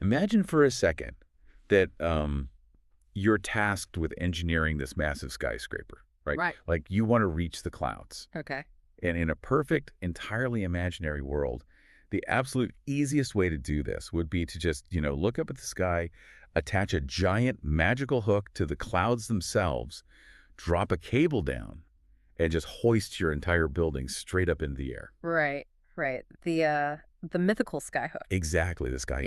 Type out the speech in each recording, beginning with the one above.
Imagine for a second that you're tasked with engineering this massive skyscraper, right? Right. Like you want to reach the clouds. Okay. And in a perfect, entirely imaginary world, the absolute easiest way to do this would be to just, look up at the sky, attach a giant magical hook to the clouds themselves, drop a cable down, and just hoist your entire building straight up into the air. Right. Right. The mythical skyhook. Exactly, the sky.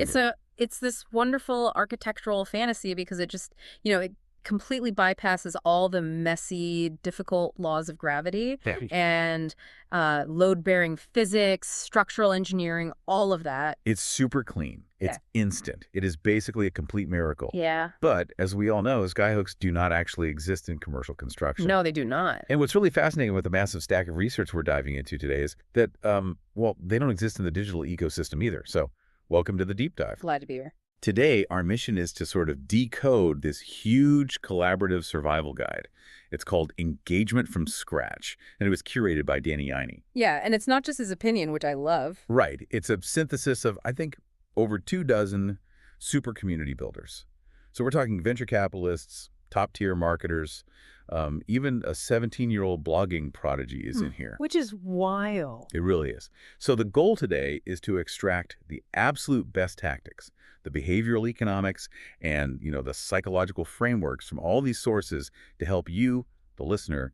It's this wonderful architectural fantasy because it just, it completely bypasses all the messy, difficult laws of gravity Yeah. and load-bearing physics, structural engineering, all of that. It's super clean. It's instant. It is basically a complete miracle. Yeah. But as we all know, skyhooks do not actually exist in commercial construction. No, they do not. And what's really fascinating with the massive stack of research we're diving into today is that, they don't exist in the digital ecosystem either. So welcome to the deep dive. Glad to be here. Today, our mission is to sort of decode this huge collaborative survival guide. It's called Engagement from Scratch, and it was curated by Danny Iny. Yeah, and it's not just his opinion, which I love. Right. It's a synthesis of, I think, over 24 super community builders. So we're talking venture capitalists, top-tier marketers, even a 17-year-old blogging prodigy is in here. Which is wild. It really is. So the goal today is to extract the absolute best tactics, the behavioral economics, and, the psychological frameworks from all these sources to help you, the listener,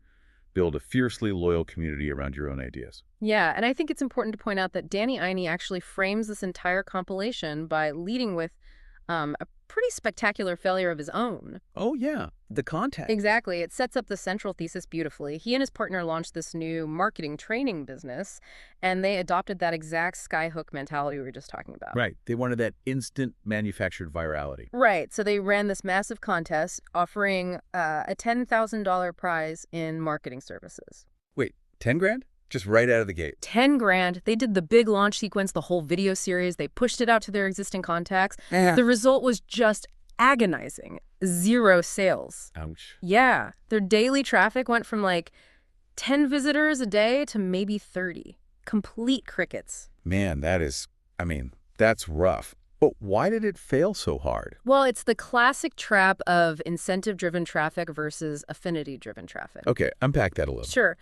build a fiercely loyal community around your own ideas. Yeah, and I think it's important to point out that Danny Iny actually frames this entire compilation by leading with a pretty spectacular failure of his own. Oh, yeah. The context. Exactly. It sets up the central thesis beautifully. He and his partner launched this new marketing training business, and they adopted that exact skyhook mentality we were just talking about. Right. They wanted that instant manufactured virality. Right. So they ran this massive contest offering a $10,000 prize in marketing services. Wait, 10 grand? Just right out of the gate. 10 grand. They did the big launch sequence, the whole video series. They pushed it out to their existing contacts. The result was just agonizing. 0 sales. Ouch. Yeah. Their daily traffic went from 10 visitors a day to maybe 30. Complete crickets. Man, that's rough. But why did it fail so hard? Well, it's the classic trap of incentive-driven traffic versus affinity-driven traffic. Okay, unpack that a little. Sure.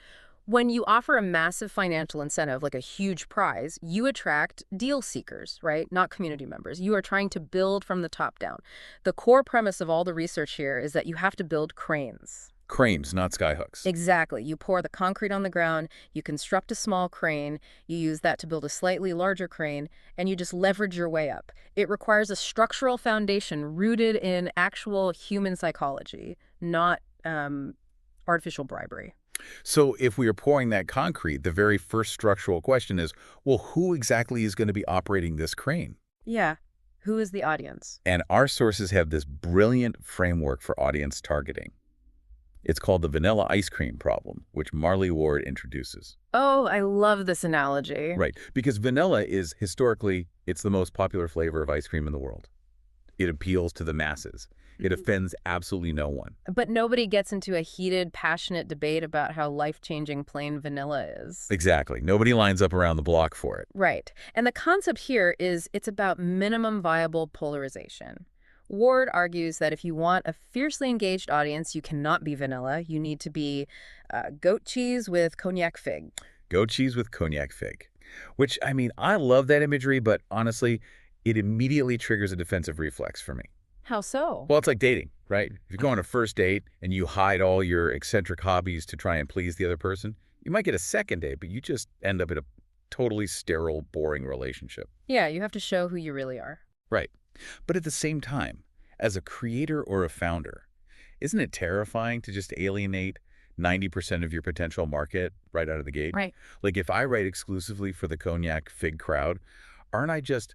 When you offer a massive financial incentive, like a huge prize, you attract deal seekers, right? Not community members. You are trying to build from the top down. The core premise of all the research here is that you have to build cranes. Cranes, not skyhooks. Exactly. You pour the concrete on the ground, you construct a small crane, you use that to build a slightly larger crane, and you just leverage your way up. It requires a structural foundation rooted in actual human psychology, not artificial bribery. So if we are pouring that concrete, the very first structural question is, well, who exactly is going to be operating this crane? Yeah. Who is the audience? And our sources have this brilliant framework for audience targeting. It's called the vanilla ice cream problem, which Marley Ward introduces. Oh, I love this analogy. Right, because vanilla is historically, it's the most popular flavor of ice cream in the world. It appeals to the masses. It offends absolutely no one. But nobody gets into a heated, passionate debate about how life-changing plain vanilla is. Exactly. Nobody lines up around the block for it. Right. And the concept here is it's about minimum viable polarization. Ward argues that if you want a fiercely engaged audience, you cannot be vanilla. You need to be goat cheese with cognac fig. Goat cheese with cognac fig. Which, I love that imagery, but honestly, it immediately triggers a defensive reflex for me. How so? Well, it's like dating, right? If you go on a first date and you hide all your eccentric hobbies to try and please the other person, you might get a second date, but you just end up in a totally sterile, boring relationship. Yeah, you have to show who you really are. Right. But at the same time, as a creator or a founder, isn't it terrifying to just alienate 90% of your potential market right out of the gate? Right. Like if I write exclusively for the cognac fig crowd, aren't I just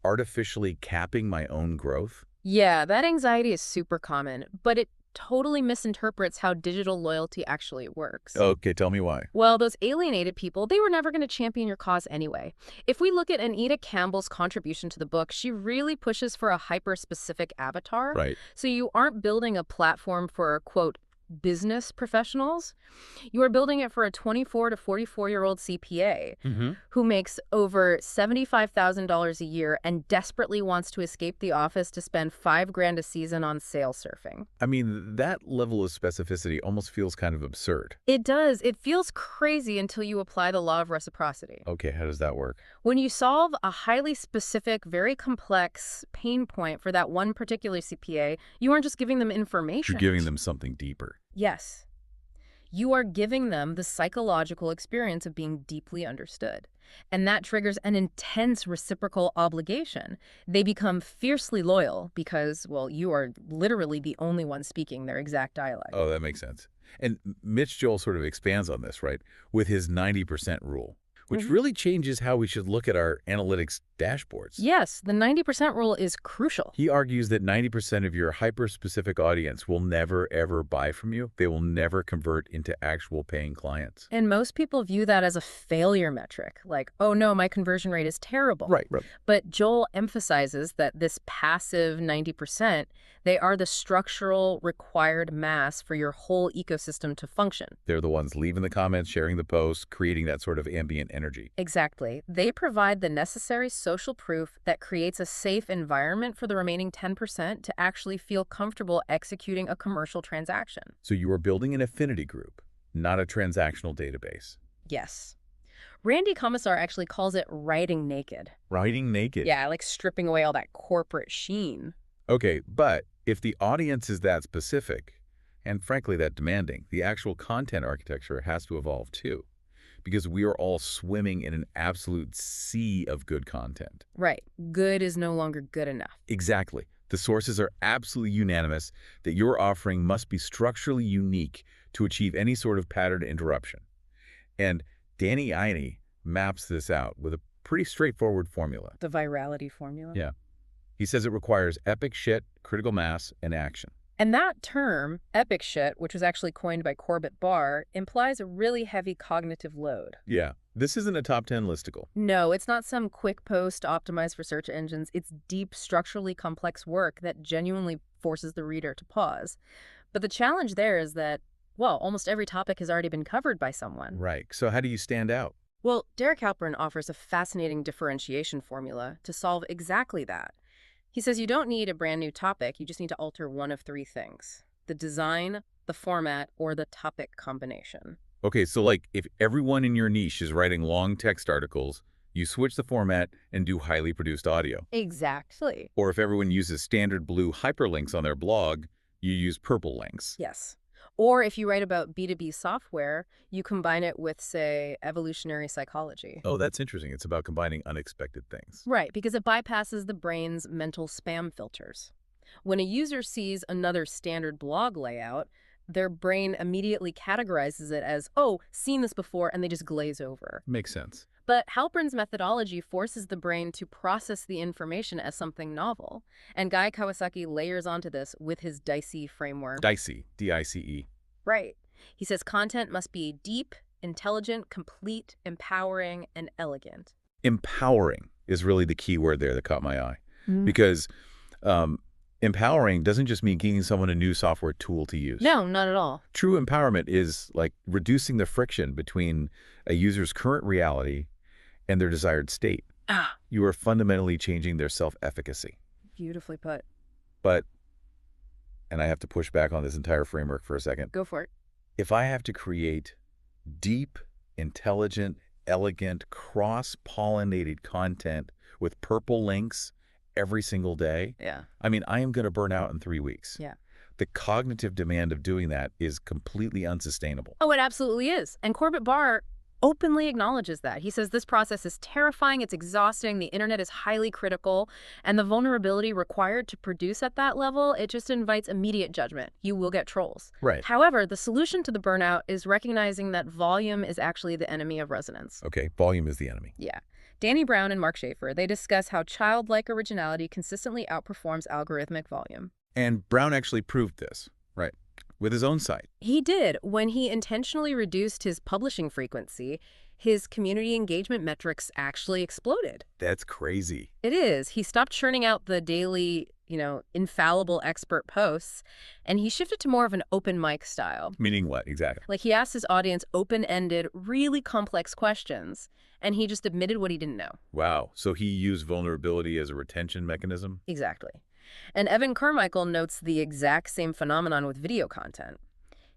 artificially capping my own growth? Yeah, that anxiety is super common, but it totally misinterprets how digital loyalty actually works. Okay, tell me why. Well, those alienated people, they were never going to champion your cause anyway. If we look at Anita Campbell's contribution to the book, she really pushes for a hyper-specific avatar. Right. So you aren't building a platform for, quote, business professionals. You are building it for a 24 to 44-year-old CPA Mm-hmm. who makes over $75,000 a year and desperately wants to escape the office to spend $5,000 a season on sail surfing. I mean, that level of specificity almost feels kind of absurd. It does. It feels crazy until you apply the law of reciprocity. Okay, how does that work? When you solve a highly specific, very complex pain point for that one particular CPA, you aren't just giving them information. You're giving them something deeper. Yes. You are giving them the psychological experience of being deeply understood. And that triggers an intense reciprocal obligation. They become fiercely loyal because, well, you are literally the only one speaking their exact dialect. Oh, that makes sense. And Mitch Joel sort of expands on this, right, with his 90% rule, which really changes how we should look at our analytics dashboards. Yes, the 90% rule is crucial. He argues that 90% of your hyper-specific audience will never, ever buy from you. They will never convert into actual paying clients. And most people view that as a failure metric, like, oh no, my conversion rate is terrible. Right. But Joel emphasizes that this passive 90%, they are the structural required mass for your whole ecosystem to function. They're the ones leaving the comments, sharing the posts, creating that sort of ambient energy. Exactly. They provide the necessary social proof that creates a safe environment for the remaining 10% to actually feel comfortable executing a commercial transaction. So you are building an affinity group, not a transactional database. Yes. Randy Commissar actually calls it writing naked. Writing naked. Yeah, like stripping away all that corporate sheen. Okay, but if the audience is that specific, and frankly that demanding, the actual content architecture has to evolve too. Because we are all swimming in an absolute sea of good content. Right. Good is no longer good enough. Exactly. The sources are absolutely unanimous that your offering must be structurally unique to achieve any sort of pattern interruption. And Danny Iny maps this out with a pretty straightforward formula. The virality formula? Yeah. He says it requires epic shit, critical mass, and action. And that term, epic shit, which was actually coined by Corbett Barr, implies a really heavy cognitive load. Yeah. This isn't a top 10 listicle. No, it's not some quick post optimized for search engines. It's deep, structurally complex work that genuinely forces the reader to pause. But the challenge there is that, well, almost every topic has already been covered by someone. Right. So how do you stand out? Well, Derek Halpern offers a fascinating differentiation formula to solve exactly that. He says you don't need a brand new topic, you just need to alter one of three things: the design, the format, or the topic combination. Okay, so like if everyone in your niche is writing long text articles, you switch the format and do highly produced audio. Exactly. Or if everyone uses standard blue hyperlinks on their blog, you use purple links. Yes. Or if you write about B2B software, you combine it with, say, evolutionary psychology. Oh, that's interesting. It's about combining unexpected things. Right, because it bypasses the brain's mental spam filters. When a user sees another standard blog layout, their brain immediately categorizes it as, oh, seen this before, and they just glaze over. Makes sense. But Halpern's methodology forces the brain to process the information as something novel. And Guy Kawasaki layers onto this with his DICE framework. DICE, D-I-C-E. Right. He says content must be deep, intelligent, complete, empowering, and elegant. Empowering is really the key word there that caught my eye. Because empowering doesn't just mean giving someone a new software tool to use. No, not at all. True empowerment is like reducing the friction between a user's current reality and their desired state. You are fundamentally changing their self-efficacy. Beautifully put. But, and I have to push back on this entire framework for a second. Go for it. If I have to create deep, intelligent, elegant, cross-pollinated content with purple links every single day, Yeah. I mean, I am going to burn out in 3 weeks. Yeah. The cognitive demand of doing that is completely unsustainable. Oh, it absolutely is. And Corbett Barr openly acknowledges that. He says this process is terrifying, it's exhausting, the internet is highly critical, and the vulnerability required to produce at that level, it just invites immediate judgment. You will get trolls. Right. However, the solution to the burnout is recognizing that volume is actually the enemy of resonance. Okay, volume is the enemy. Yeah. Danny Brown and Mark Schaefer, they discuss how childlike originality consistently outperforms algorithmic volume. And Brown actually proved this, right, with his own site. He did. When he intentionally reduced his publishing frequency, his community engagement metrics actually exploded. That's crazy. It is. He stopped churning out the daily, infallible expert posts, and he shifted to more of an open mic style. Meaning what, exactly? Like, he asked his audience open-ended, really complex questions, and he just admitted what he didn't know. Wow. So he used vulnerability as a retention mechanism? Exactly. And Evan Carmichael notes the exact same phenomenon with video content.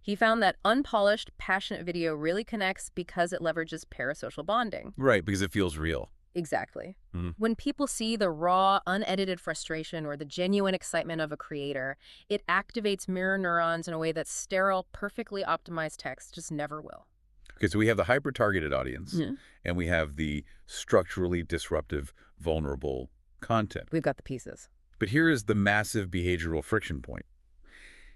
He found that unpolished, passionate video really connects because it leverages parasocial bonding. Right, because it feels real. Exactly. Mhm. When people see the raw, unedited frustration or the genuine excitement of a creator, it activates mirror neurons in a way that sterile, perfectly optimized text just never will. Okay, so we have the hyper-targeted audience, Yeah. and we have the structurally disruptive, vulnerable content. We've got the pieces. But here is the massive behavioral friction point.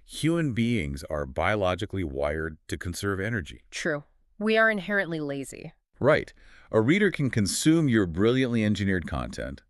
Human beings are biologically wired to conserve energy. True. We are inherently lazy. Right. A reader can consume your brilliantly engineered content,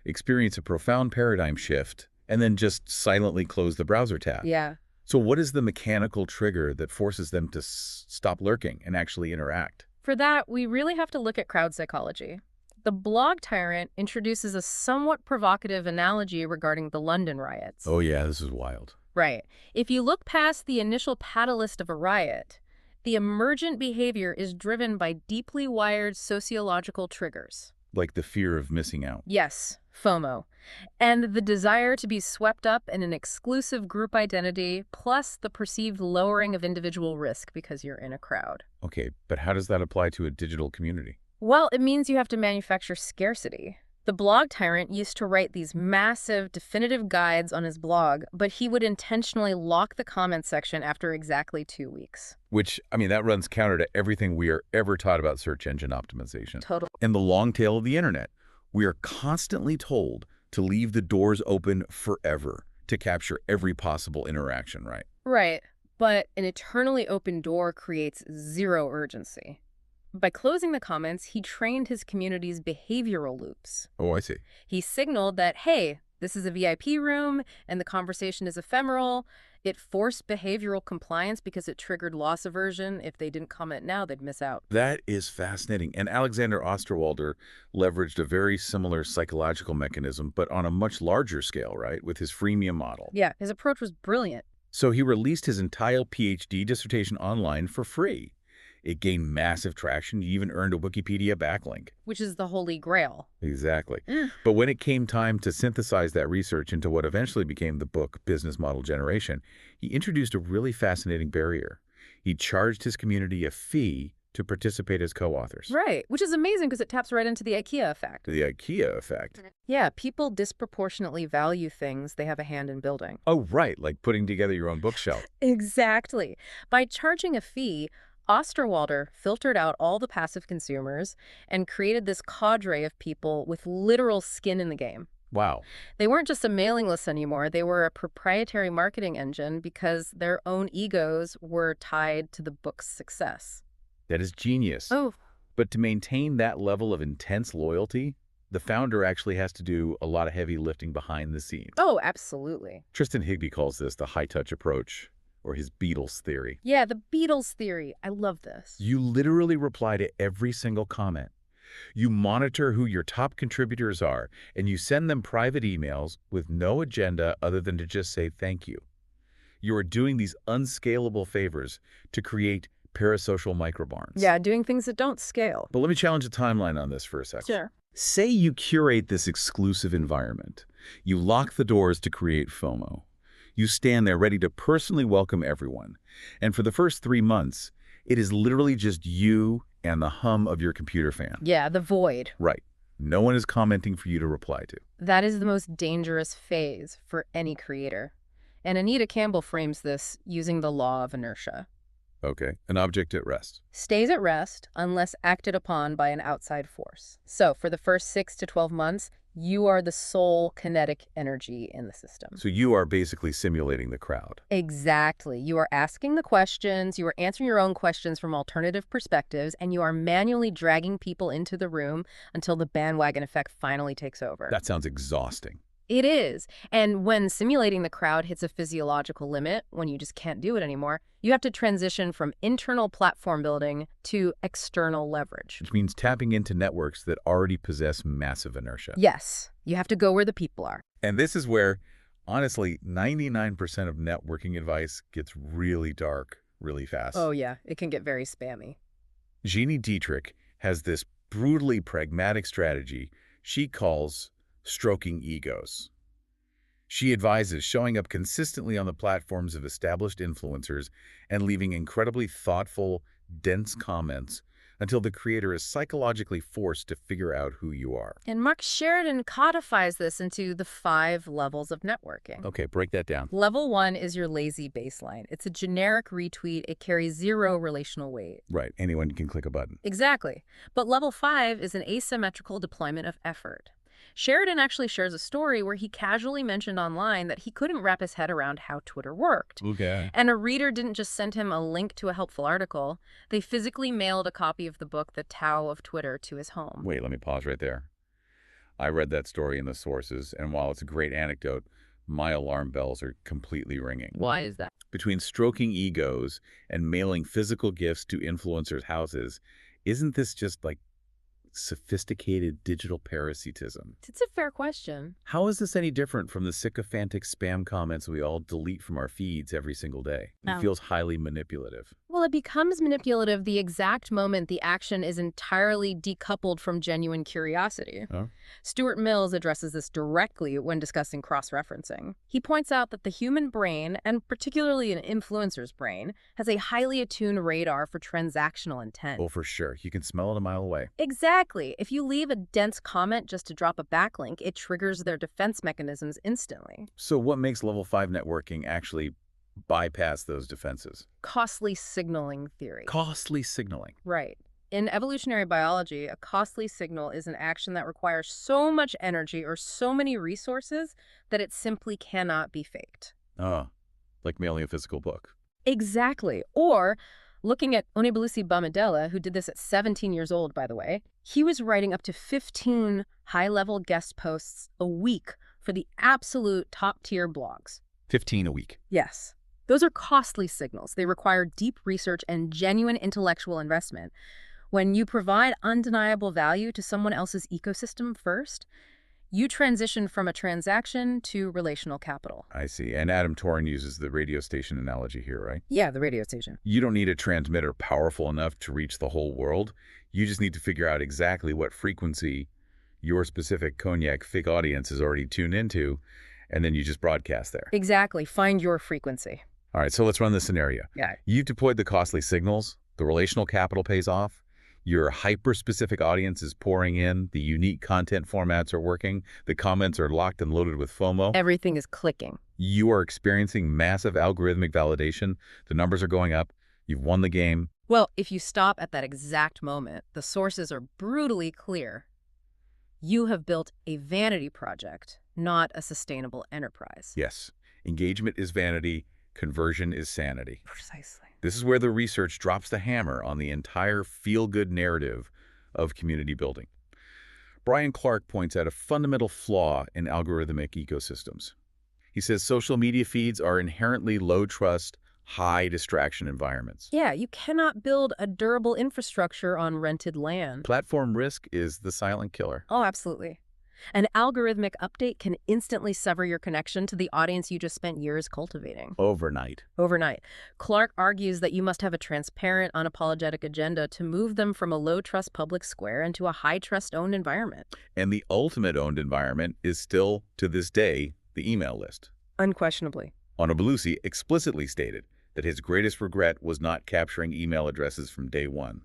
experience a profound paradigm shift, and then just silently close the browser tab. Yeah. So what is the mechanical trigger that forces them to stop lurking and actually interact? For that, we really have to look at crowd psychology. The blog tyrant introduces a somewhat provocative analogy regarding the London riots. Oh yeah, this is wild. Right. If you look past the initial catalyst of a riot, the emergent behavior is driven by deeply wired sociological triggers. Like the fear of missing out. Yes, FOMO. And the desire to be swept up in an exclusive group identity, plus the perceived lowering of individual risk because you're in a crowd. Okay, but how does that apply to a digital community? Well, it means you have to manufacture scarcity. The blog tyrant used to write these massive, definitive guides on his blog, but he would intentionally lock the comment section after exactly 2 weeks. Which, I mean, that runs counter to everything we are ever taught about search engine optimization. Total. In the long tail of the internet, we are constantly told to leave the doors open forever to capture every possible interaction, right? Right, but an eternally open door creates zero urgency. By closing the comments, he trained his community's behavioral loops. Oh, I see. He signaled that, hey, this is a VIP room and the conversation is ephemeral. It forced behavioral compliance because it triggered loss aversion. If they didn't comment now, they'd miss out. That is fascinating. And Alexander Osterwalder leveraged a very similar psychological mechanism, but on a much larger scale, right, with his freemium model. Yeah, his approach was brilliant. So he released his entire PhD dissertation online for free. It gained massive traction. He even earned a Wikipedia backlink. Which is the holy grail. Exactly. But when it came time to synthesize that research into what eventually became the book Business Model Generation, he introduced a really fascinating barrier. He charged his community a fee to participate as co-authors. Right, which is amazing because it taps right into the IKEA effect. The IKEA effect. Yeah, people disproportionately value things they have a hand in building. Oh, right, like putting together your own bookshelf. Exactly. By charging a fee, Osterwalder filtered out all the passive consumers and created this cadre of people with literal skin in the game. Wow. They weren't just a mailing list anymore. They were a proprietary marketing engine because their own egos were tied to the book's success. That is genius. Oh, But to maintain that level of intense loyalty, the founder actually has to do a lot of heavy lifting behind the scenes. oh, absolutely. Tristan Higbee calls this the high-touch approach, or his Beatles theory. Yeah, the Beatles theory. I love this. You literally reply to every single comment. You monitor who your top contributors are, and you send them private emails with no agenda other than to just say thank you. You are doing these unscalable favors to create parasocial microbarns. Yeah, doing things that don't scale. But let me challenge the timeline on this for a second. Sure. Say you curate this exclusive environment. You lock the doors to create FOMO. You stand there ready to personally welcome everyone. And for the first 3 months, it is literally just you and the hum of your computer fan. Yeah, the void. Right. No one is commenting for you to reply to. That is the most dangerous phase for any creator. And Anita Campbell frames this using the law of inertia. Okay. An object at rest. Stays at rest unless acted upon by an outside force. So for the first 6 to 12 months, you are the sole kinetic energy in the system. So you are basically simulating the crowd. Exactly. You are asking the questions, you are answering your own questions from alternative perspectives, and you are manually dragging people into the room until the bandwagon effect finally takes over. That sounds exhausting. It is. And when simulating the crowd hits a physiological limit, when you just can't do it anymore, you have to transition from internal platform building to external leverage. Which means tapping into networks that already possess massive inertia. Yes, you have to go where the people are. And this is where Honestly, 99% of networking advice gets really dark really fast. Oh yeah, it can get very spammy. Jeannie Dietrich has this brutally pragmatic strategy she calls stroking egos. She advises showing up consistently on the platforms of established influencers and leaving incredibly thoughtful, dense comments until the creator is psychologically forced to figure out who you are. And Mark Sheridan codifies this into the 5 levels of networking. Okay, break that down. Level 1 is your lazy baseline. It's a generic retweet. It carries 0 relational weight. Right, anyone can click a button. Exactly. But level 5 is an asymmetrical deployment of effort. Sheridan actually shares a story where he casually mentioned online that he couldn't wrap his head around how Twitter worked. Okay. And a reader didn't just send him a link to a helpful article. They physically mailed a copy of the book, The Tao of Twitter, to his home. Wait, let me pause right there. I read that story in the sources, and while it's a great anecdote, my alarm bells are completely ringing. Why is that? Between stroking egos and mailing physical gifts to influencers' houses, isn't this just like sophisticated digital parasitism? It's a fair question. How is this any different from the sycophantic spam comments we all delete from our feeds every single day? It No. feels highly manipulative. Well, it becomes manipulative the exact moment the action is entirely decoupled from genuine curiosity. Huh? Stuart Mills addresses this directly when discussing cross-referencing. He points out that the human brain, and particularly an influencer's brain, has a highly attuned radar for transactional intent. Oh, for sure. You can smell it a mile away. Exactly. If you leave a dense comment just to drop a backlink, it triggers their defense mechanisms instantly. So what makes level 5 networking actually bypass those defenses? Costly signaling theory. Costly signaling. Right. In evolutionary biology, a costly signal is an action that requires so much energy or so many resources that it simply cannot be faked. Oh, like mailing a physical book. Exactly. Or looking at Onibelusi Bamidele, who did this at 17 years old, by the way, he was writing up to 15 high-level guest posts a week for the absolute top-tier blogs. 15 a week. Yes. Those are costly signals. They require deep research and genuine intellectual investment. When you provide undeniable value to someone else's ecosystem first, you transition from a transaction to relational capital. I see. And Adam Torin uses the radio station analogy here, right? Yeah, the radio station. You don't need a transmitter powerful enough to reach the whole world. You just need to figure out exactly what frequency your specific cognac fig audience is already tuned into, and then you just broadcast there. Exactly. Find your frequency. All right, so let's run this scenario. Yeah. You've deployed the costly signals, the relational capital pays off, your hyper-specific audience is pouring in, the unique content formats are working, the comments are locked and loaded with FOMO. Everything is clicking. You are experiencing massive algorithmic validation, the numbers are going up, you've won the game. Well, if you stop at that exact moment, the sources are brutally clear. You have built a vanity project, not a sustainable enterprise. Yes, engagement is vanity, conversion is sanity. Precisely. This is where the research drops the hammer on the entire feel-good narrative of community building. Brian Clark points out a fundamental flaw in algorithmic ecosystems. He says social media feeds are inherently low-trust, high distraction environments. Yeah, you cannot build a durable infrastructure on rented land. Platform risk is the silent killer. Oh, absolutely. An algorithmic update can instantly sever your connection to the audience you just spent years cultivating. Overnight. Overnight. Clark argues that you must have a transparent, unapologetic agenda to move them from a low-trust public square into a high-trust owned environment. And the ultimate owned environment is still, to this day, the email list. Unquestionably. Onibelusi explicitly stated that his greatest regret was not capturing email addresses from day one.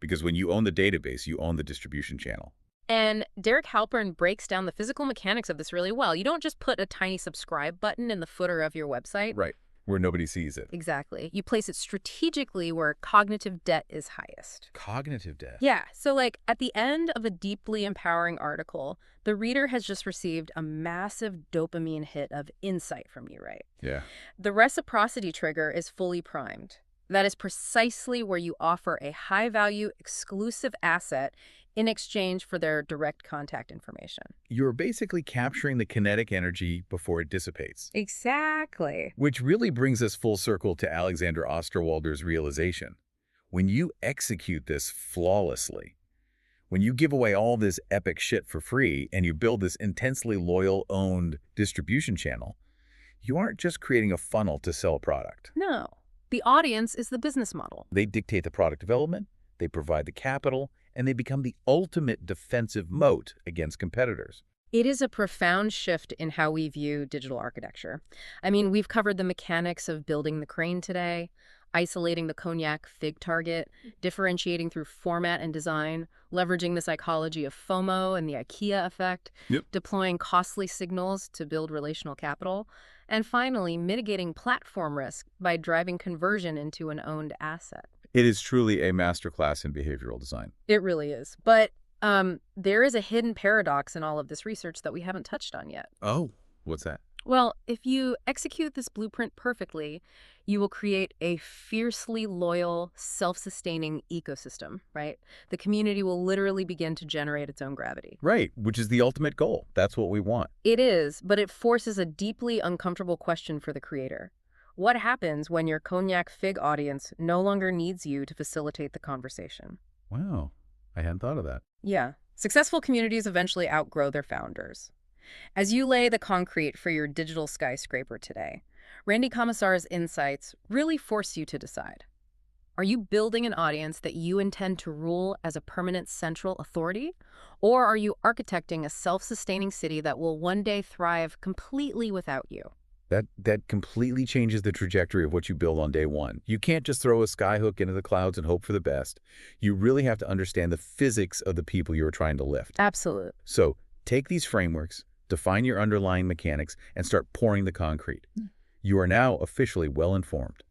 Because when you own the database, you own the distribution channel. And Derek Halpern breaks down the physical mechanics of this really well. You don't just put a tiny subscribe button in the footer of your website. Right, where nobody sees it. Exactly. You place it strategically where cognitive debt is highest. Cognitive debt. Yeah, so like at the end of a deeply empowering article, the reader has just received a massive dopamine hit of insight from you, right? Yeah. The reciprocity trigger is fully primed. That is precisely where you offer a high-value, exclusive asset in exchange for their direct contact information. You're basically capturing the kinetic energy before it dissipates. Exactly. Which really brings us full circle to Alexander Osterwalder's realization. When you execute this flawlessly, when you give away all this epic shit for free and you build this intensely loyal, owned distribution channel, You aren't just creating a funnel to sell a product. No. The audience is the business model. They dictate the product development, they provide the capital, and they become the ultimate defensive moat against competitors. It is a profound shift in how we view digital architecture. I mean, we've covered the mechanics of building the crane today, isolating the cognac fig target, differentiating through format and design, leveraging the psychology of FOMO and the IKEA effect, Yep. deploying costly signals to build relational capital, and finally, mitigating platform risk by driving conversion into an owned asset. It is truly a masterclass in behavioral design. It really is. But there is a hidden paradox in all of this research that we haven't touched on yet. Oh, what's that? Well, if you execute this blueprint perfectly, you will create a fiercely loyal, self-sustaining ecosystem, right? The community will literally begin to generate its own gravity. Right, which is the ultimate goal. That's what we want. It is, but it forces a deeply uncomfortable question for the creator. What happens when your cognac fig audience no longer needs you to facilitate the conversation? Wow, I hadn't thought of that. Yeah. Successful communities eventually outgrow their founders. As you lay the concrete for your digital skyscraper today, Randy Commissar's insights really force you to decide. Are you building an audience that you intend to rule as a permanent central authority? Or are you architecting a self-sustaining city that will one day thrive completely without you? That completely changes the trajectory of what you build on day one. You can't just throw a skyhook into the clouds and hope for the best. You really have to understand the physics of the people you're trying to lift. Absolutely. So take these frameworks, define your underlying mechanics, and start pouring the concrete. You are now officially well informed.